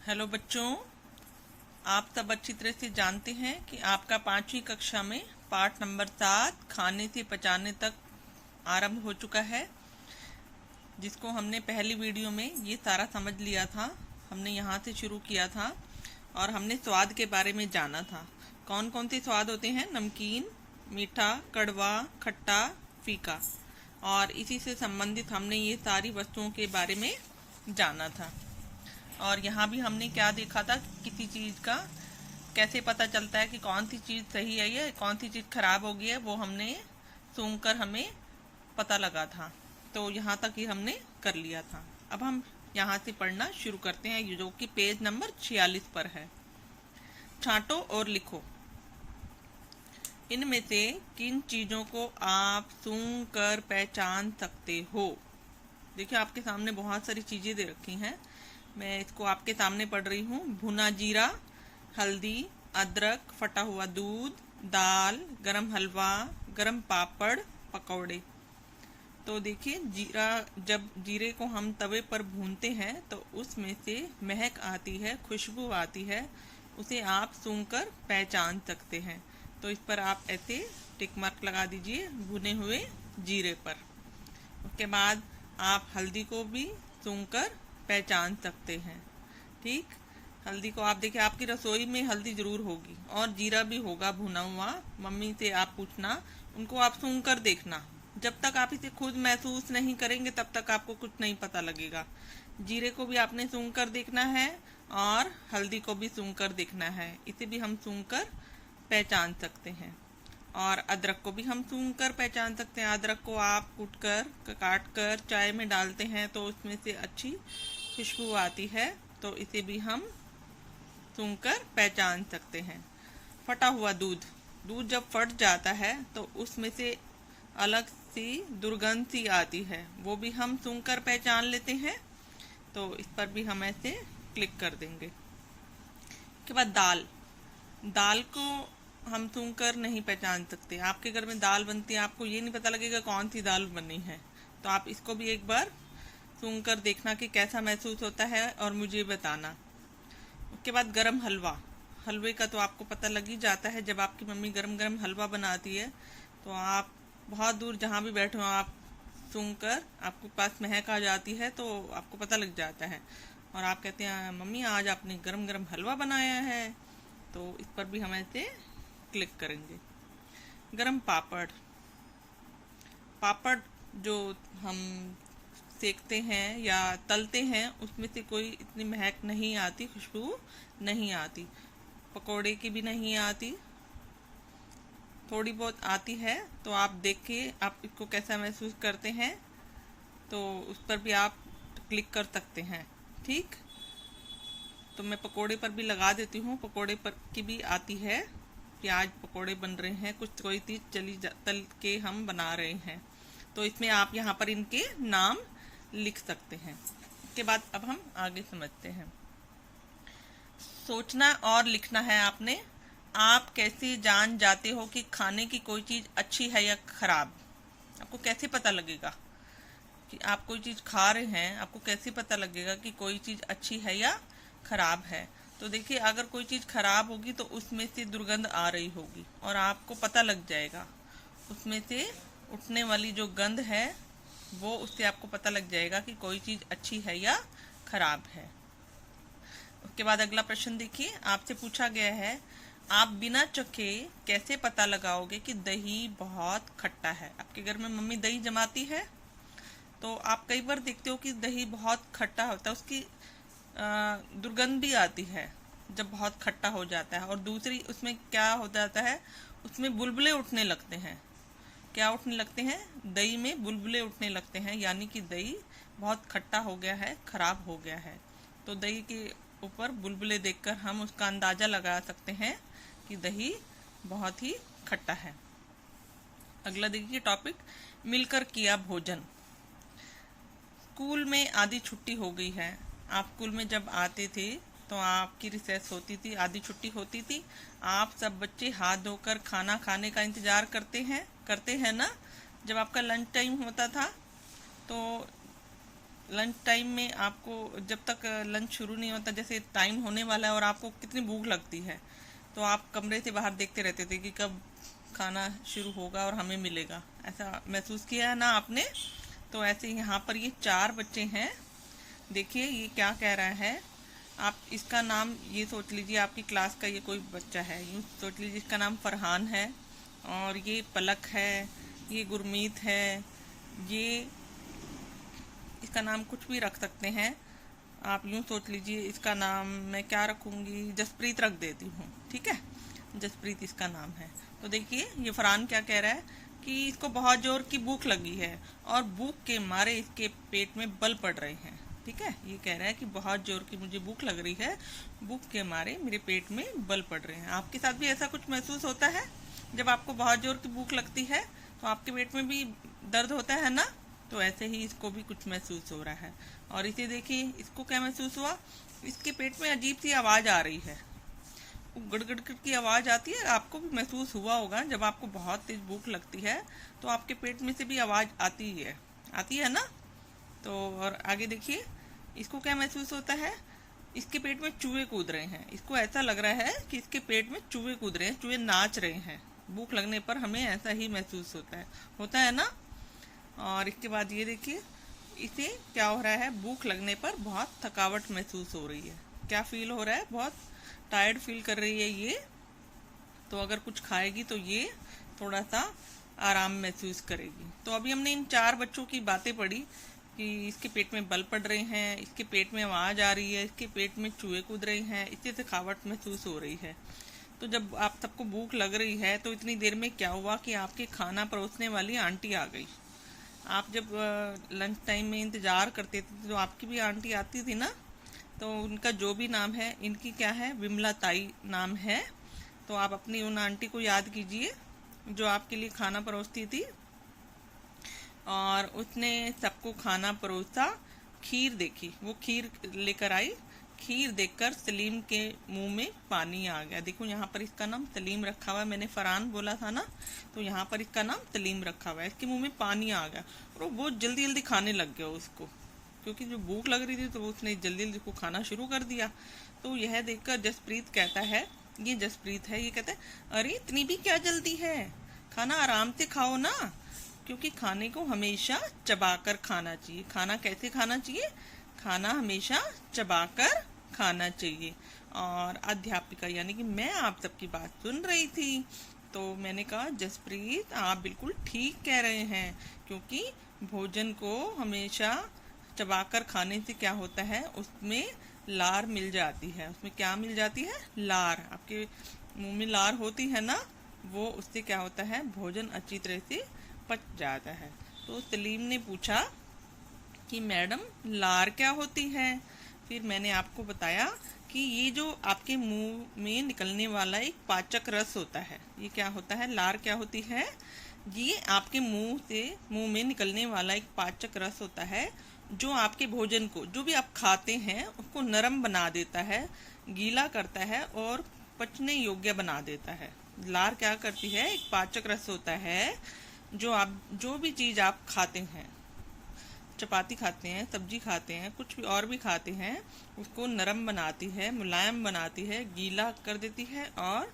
Hello बच्चों, आप सब अच्छी तरह से जानते हैं कि आपका 5वीं कक्षा में पाठ नंबर 7 खाने से पचाने तक आरंभ हो चुका है, जिसको हमने पहली वीडियो में ये सारा समझ लिया था। हमने यहाँ से शुरू किया था और हमने स्वाद के बारे में जाना था। कौन कौन से स्वाद होते हैं? नमकीन, मीठा, कड़वा, खट्टा, फीका। और इसी से संबंधित हमने ये सारी वस्तुओं के बारे में जाना था। और यहाँ भी हमने क्या देखा था, किसी चीज़ का कैसे पता चलता है कि कौन सी चीज़ सही है या कौन सी चीज़ खराब हो गई है, वो हमने सूंघकर हमें पता लगा था। तो यहाँ तक ही हमने कर लिया था। अब हम यहाँ से पढ़ना शुरू करते हैं, जो कि पेज नंबर 46 पर है। छांटो और लिखो। इनमें से किन चीज़ों को आप सूंघकर पहचान सकते हो? देखिए, आपके सामने बहुत सारी चीज़ें दे रखी हैं। मैं इसको आपके सामने पढ़ रही हूँ। भुना जीरा, हल्दी, अदरक, फटा हुआ दूध, दाल, गरम हलवा, गरम पापड़, पकौड़े। तो देखिए, जब जीरे को हम तवे पर भूनते हैं तो उसमें से महक आती है, खुशबू आती है, उसे आप सूंघकर पहचान सकते हैं। तो इस पर आप ऐसे टिक मार्क लगा दीजिए, भुने हुए जीरे पर। उसके बाद आप हल्दी को भी सूंघकर पहचान सकते हैं। ठीक, हल्दी को आप देखिए, आपकी रसोई में हल्दी जरूर होगी और जीरा भी होगा भुना हुआ। मम्मी से आप पूछना, उनको आप सूंघकर देखना। जब तक आप इसे खुद महसूस नहीं करेंगे तब तक आपको कुछ नहीं पता लगेगा। जीरे को भी आपने सूंघकर देखना है और हल्दी को भी सूंघकर देखना है। इसे भी हम सूंघकर पहचान सकते हैं। और अदरक को भी हम सूंघकर पहचान सकते हैं। अदरक को आप काट कर चाय में डालते हैं तो उसमें से अच्छी खुशबू आती है, तो इसे भी हम सूंघकर पहचान सकते हैं। फटा हुआ दूध, दूध जब फट जाता है तो उसमें से अलग सी दुर्गंध सी आती है, वो भी हम सूंघकर पहचान लेते हैं। तो इस पर भी हम ऐसे क्लिक कर देंगे। उसके बाद दाल, दाल को हम सूंघकर नहीं पहचान सकते। आपके घर में दाल बनती है, आपको ये नहीं पता लगेगा कौन सी दाल बनी है। तो आप इसको भी एक बार सूंघकर देखना कि कैसा महसूस होता है और मुझे बताना। उसके बाद गरम हलवा, हलवे का तो आपको पता लग ही जाता है। जब आपकी मम्मी गरम गरम हलवा बनाती है तो आप बहुत दूर जहाँ भी बैठे हो, आप सूंघकर आपके पास महक आ जाती है, तो आपको पता लग जाता है और आप कहते हैं, मम्मी आज आपने गरम गरम हलवा बनाया है। तो इस पर भी हम ऐसे क्लिक करेंगे। गरम पापड़, पापड़ जो हम सेकते हैं या तलते हैं उसमें से कोई इतनी महक नहीं आती, खुशबू नहीं आती। पकोड़े की भी नहीं आती, थोड़ी बहुत आती है। तो आप देखिए आप इसको कैसा महसूस करते हैं, तो उस पर भी आप क्लिक कर सकते हैं। ठीक, तो मैं पकोड़े पर भी लगा देती हूँ। पकोड़े पर की भी आती है, प्याज पकोड़े बन रहे हैं, कुछ कोई चीज़ तल के हम बना रहे हैं। तो इसमें आप यहाँ पर इनके नाम लिख सकते हैं। इसके बाद अब हम आगे समझते हैं। सोचना और लिखना है आपने। आप कैसे जान जाते हो कि खाने की कोई चीज़ अच्छी है या खराब? आपको कैसे पता लगेगा कि आप कोई चीज़ खा रहे हैं? आपको कैसे पता लगेगा कि कोई चीज़ अच्छी है या खराब है? तो देखिए, अगर कोई चीज़ खराब होगी तो उसमें से दुर्गंध आ रही होगी और आपको पता लग जाएगा। उसमें से उठने वाली जो गंध है वो, उससे आपको पता लग जाएगा कि कोई चीज़ अच्छी है या खराब है। उसके बाद अगला प्रश्न देखिए, आपसे पूछा गया है, आप बिना चखे कैसे पता लगाओगे कि दही बहुत खट्टा है? आपके घर में मम्मी दही जमाती है तो आप कई बार देखते हो कि दही बहुत खट्टा होता है, उसकी दुर्गंध भी आती है जब बहुत खट्टा हो जाता है। और दूसरी, उसमें क्या हो जाता है, उसमें बुलबुले उठने लगते हैं। क्या उठने लगते हैं? दही में बुलबुले उठने लगते हैं, यानी कि दही बहुत खट्टा हो गया है, खराब हो गया है। तो दही के ऊपर बुलबुले देखकर हम उसका अंदाजा लगा सकते हैं कि दही बहुत ही खट्टा है। अगला देखिए टॉपिक, मिलकर किया भोजन। स्कूल में आधी छुट्टी हो गई है। आप स्कूल में जब आते थे तो आपकी रिसेस होती थी, आधी छुट्टी होती थी। आप सब बच्चे हाथ धोकर खाना खाने का इंतजार करते हैं ना। जब आपका लंच टाइम होता था तो लंच टाइम में आपको जब तक लंच शुरू नहीं होता, जैसे टाइम होने वाला है और आपको कितनी भूख लगती है, तो आप कमरे से बाहर देखते रहते थे कि कब खाना शुरू होगा और हमें मिलेगा। ऐसा महसूस किया है ना आपने? तो ऐसे यहाँ पर ये 4 बच्चे हैं। देखिए ये क्या कह रहा है। आप इसका नाम ये सोच लीजिए, आपकी क्लास का ये कोई बच्चा है, यूँ सोच लीजिए इसका नाम फरहान है, और ये पलक है, ये गुरमीत है, ये इसका नाम कुछ भी रख सकते हैं। आप यूँ सोच लीजिए इसका नाम मैं क्या रखूँगी, जसप्रीत रख देती हूँ, ठीक है, जसप्रीत इसका नाम है। तो देखिए ये फरहान क्या कह रहा है कि इसको बहुत जोर की भूख लगी है और भूख के मारे इसके पेट में बल पड़ रहे हैं। ठीक है, ये कह रहा है कि बहुत जोर की मुझे भूख लग रही है, भूख के मारे मेरे पेट में बल पड़ रहे हैं। आपके साथ भी ऐसा कुछ महसूस होता है? जब आपको बहुत जोर की भूख लगती है तो आपके पेट में भी दर्द होता है ना? तो ऐसे ही इसको भी कुछ महसूस हो रहा है। और इसे देखिए, इसको क्या महसूस हुआ, इसके पेट में अजीब सी आवाज़ आ रही है, गड़गड़ की आवाज़ आती है। आपको भी महसूस हुआ होगा, जब आपको बहुत तेज भूख लगती है तो आपके पेट में से भी आवाज़ आती है ना? तो और आगे देखिए, इसको क्या महसूस होता है, इसके पेट में चूहे कूद रहे हैं। इसको ऐसा लग रहा है कि इसके पेट में चूहे कूद रहे हैं, चूहे नाच रहे हैं। भूख लगने पर हमें ऐसा ही महसूस होता है ना? और इसके बाद ये देखिए, इसे क्या हो रहा है, भूख लगने पर बहुत थकावट महसूस हो रही है। क्या फील हो रहा है, बहुत टायर्ड फील कर रही है ये। तो अगर कुछ खाएगी तो ये थोड़ा सा आराम महसूस करेगी। तो अभी हमने इन 4 बच्चों की बातें पढ़ी कि इसके पेट में बल पड़ रहे हैं, इसके पेट में आवाज़ आ रही है, इसके पेट में चूहे कूद रहे हैं, इससे थकावट महसूस हो रही है। तो जब आप सबको भूख लग रही है तो इतनी देर में क्या हुआ कि आपके खाना परोसने वाली आंटी आ गई। आप जब लंच टाइम में इंतज़ार करते थे तो आपकी भी आंटी आती थी ना? तो उनका जो भी नाम है, इनकी क्या है, विमला ताई नाम है। तो आप अपनी उन आंटी को याद कीजिए जो आपके लिए खाना परोसती थी, और उसने सबको खाना परोसा। खीर देखी, वो खीर लेकर आई। खीर देखकर सलीम के मुंह में पानी आ गया। देखो यहाँ पर इसका नाम सलीम रखा हुआ है, मैंने फरहान बोला था ना, तो यहाँ पर इसका नाम सलीम रखा हुआ है। इसके मुंह में पानी आ गया और वो बहुत जल्दी जल्दी खाने लग गया उसको, क्योंकि जो भूख लग रही थी तो उसने जल्दी जल्दी को खाना शुरू कर दिया। तो यह देखकर जसप्रीत कहता है, ये जसप्रीत है, ये कहता है, अरे इतनी भी क्या जल्दी है, खाना आराम से खाओ ना, क्योंकि खाने को हमेशा चबाकर खाना चाहिए। खाना कैसे खाना चाहिए, खाना हमेशा चबाकर खाना चाहिए। और अध्यापिका यानी कि मैं आप सबकी बात सुन रही थी, तो मैंने कहा जसप्रीत आप बिल्कुल ठीक कह रहे हैं, क्योंकि भोजन को हमेशा चबाकर खाने से क्या होता है, उसमें लार मिल जाती है। उसमें क्या मिल जाती है, लार। आपके मुंह में लार होती है ना, वो उससे क्या होता है, भोजन अच्छी तरह से पच जाता है। तो सलीम ने पूछा कि मैडम लार क्या होती है? फिर मैंने आपको बताया कि ये जो आपके मुंह में निकलने वाला एक पाचक रस होता है, ये क्या होता है, लार क्या होती है, ये आपके मुंह में निकलने वाला एक पाचक रस होता है, जो आपके भोजन को, जो भी आप खाते हैं, उसको नरम बना देता है, गीला करता है और पचने योग्य बना देता है। लार क्या करती है, एक पाचक रस होता है, जो भी चीज़ आप खाते हैं, चपाती खाते हैं, सब्जी खाते हैं, कुछ भी और भी खाते हैं, उसको नरम बनाती है, मुलायम बनाती है, गीला कर देती है और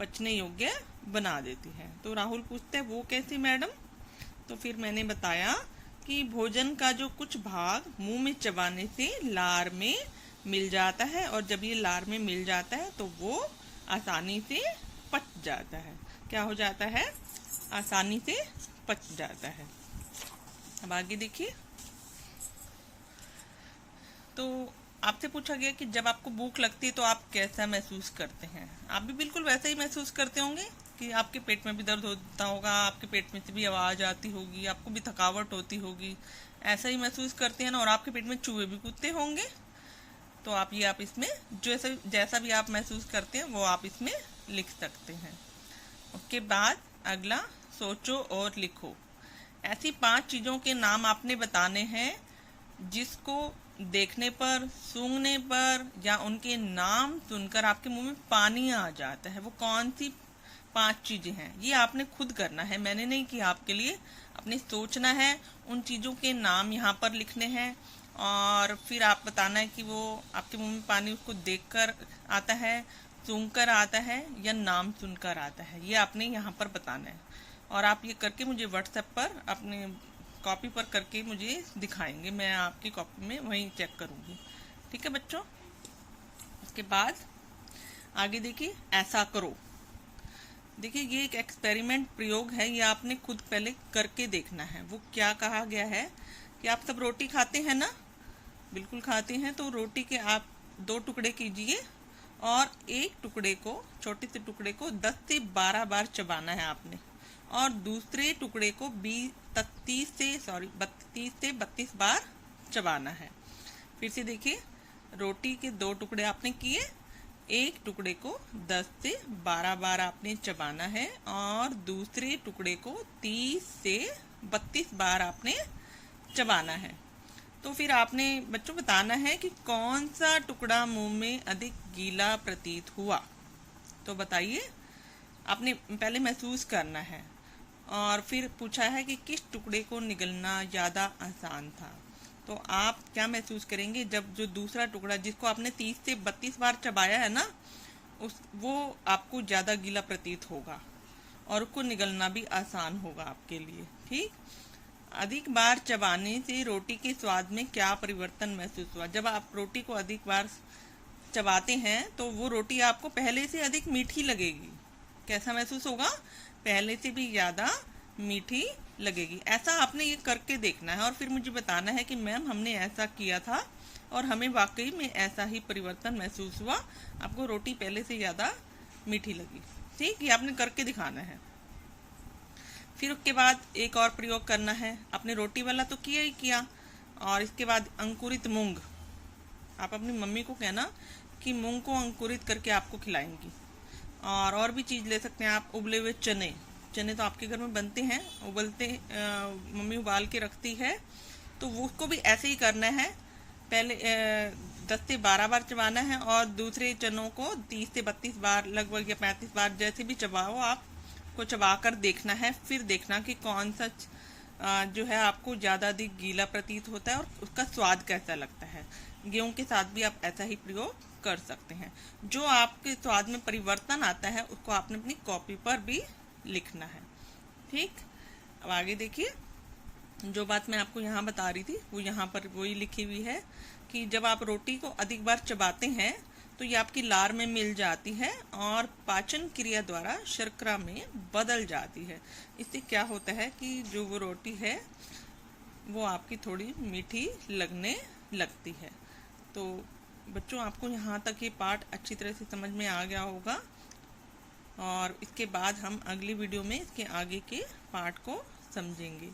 पचने योग्य बना देती है। तो राहुल पूछते हैं वो कैसी मैडम? तो फिर मैंने बताया कि भोजन का जो कुछ भाग मुंह में चबाने से लार में मिल जाता है, और जब ये लार में मिल जाता है तो वो आसानी से पच जाता है। क्या हो जाता है, आसानी से पच जाता है। अब आगे देखिए, तो आपसे पूछा गया कि जब आपको भूख लगती है तो आप कैसा महसूस करते हैं? आप भी बिल्कुल वैसे ही महसूस करते होंगे कि आपके पेट में भी दर्द होता होगा, आपके पेट में से भी आवाज़ आती होगी, आपको भी थकावट होती होगी, ऐसा ही महसूस करते हैं ना? और आपके पेट में चूहे भी कूदते होंगे। तो आप इसमें जैसा भी आप महसूस करते हैं वो आप इसमें लिख सकते हैं। उसके बाद अगला, सोचो और लिखो। ऐसी 5 चीज़ों के नाम आपने बताने हैं जिसको देखने पर, सूंघने पर या उनके नाम सुनकर आपके मुंह में पानी आ जाता है। वो कौन सी 5 चीज़ें हैं, ये आपने खुद करना है, मैंने नहीं किया आपके लिए। अपने सोचना है, उन चीज़ों के नाम यहाँ पर लिखने हैं, और फिर आप बताना है कि वो आपके मुंह में पानी उसको देखकर आता है, सूंघकर आता है या नाम सुनकर आता है, ये आपने यहाँ पर बताना है। और आप ये करके मुझे व्हाट्सएप पर अपने कॉपी पर करके मुझे दिखाएंगे, मैं आपकी कॉपी में वहीं चेक करूँगी। ठीक है बच्चों। उसके बाद आगे देखिए, ऐसा करो। देखिए ये एक एक्सपेरिमेंट प्रयोग है, ये आपने खुद पहले करके देखना है। वो क्या कहा गया है कि आप सब रोटी खाते हैं ना, बिल्कुल खाते हैं, तो रोटी के आप 2 टुकड़े कीजिए और एक टुकड़े को, छोटे से टुकड़े को 10 से 12 बार चबाना है आपने, और दूसरे टुकड़े को 32 से 32 बार चबाना है। फिर से देखिए, रोटी के 2 टुकड़े आपने किए, एक टुकड़े को 10 से 12 बार आपने चबाना है और दूसरे टुकड़े को 30 से 32 बार आपने चबाना है। तो फिर आपने बच्चों बताना है कि कौन सा टुकड़ा मुंह में अधिक गीला प्रतीत हुआ। तो बताइए, आपने पहले महसूस करना है और फिर पूछा है कि किस टुकड़े को निगलना ज़्यादा आसान था। तो आप क्या महसूस करेंगे जब जो दूसरा टुकड़ा जिसको आपने 30 से 32 बार चबाया है ना, वो आपको ज़्यादा गीला प्रतीत होगा और उसको निगलना भी आसान होगा आपके लिए। ठीक। अधिक बार चबाने से रोटी के स्वाद में क्या परिवर्तन महसूस हुआ। जब आप रोटी को अधिक बार चबाते हैं तो वो रोटी आपको पहले से अधिक मीठी लगेगी। कैसा महसूस होगा? पहले से भी ज़्यादा मीठी लगेगी। ऐसा आपने ये करके देखना है और फिर मुझे बताना है कि मैम हमने ऐसा किया था और हमें वाकई में ऐसा ही परिवर्तन महसूस हुआ, आपको रोटी पहले से ज़्यादा मीठी लगी। ठीक, ये आपने करके दिखाना है। फिर उसके बाद एक और प्रयोग करना है। आपने रोटी वाला तो किया ही किया, और इसके बाद अंकुरित मूंग। आप अपनी मम्मी को कहना कि मूंग को अंकुरित करके आपको खिलाएंगी। और भी चीज़ ले सकते हैं आप, उबले हुए चने। चने तो आपके घर में बनते हैं, उबलते मम्मी उबाल के रखती है, तो वो उसको भी ऐसे ही करना है। पहले 10 से 12 बार चबाना है और दूसरे चनों को 30 से 32 बार लगभग या 35 बार जैसे भी चबाओ आपको चबा कर देखना है। फिर देखना कि कौन सा जो है आपको ज़्यादा अधिक गीला प्रतीत होता है और उसका स्वाद कैसा लगता है। गेहूं के साथ भी आप ऐसा ही प्रयोग कर सकते हैं। जो आपके स्वाद में परिवर्तन आता है उसको आपने अपनी कॉपी पर भी लिखना है। ठीक। अब आगे देखिए, जो बात मैं आपको यहाँ बता रही थी वो यहाँ पर वही लिखी हुई है कि जब आप रोटी को अधिक बार चबाते हैं तो ये आपकी लार में मिल जाती है और पाचन क्रिया द्वारा शर्करा में बदल जाती है। इससे क्या होता है कि जो वो रोटी है वो आपकी थोड़ी मीठी लगने लगती है। तो बच्चों, आपको यहाँ तक ये पाठ अच्छी तरह से समझ में आ गया होगा और इसके बाद हम अगली वीडियो में इसके आगे के पाठ को समझेंगे।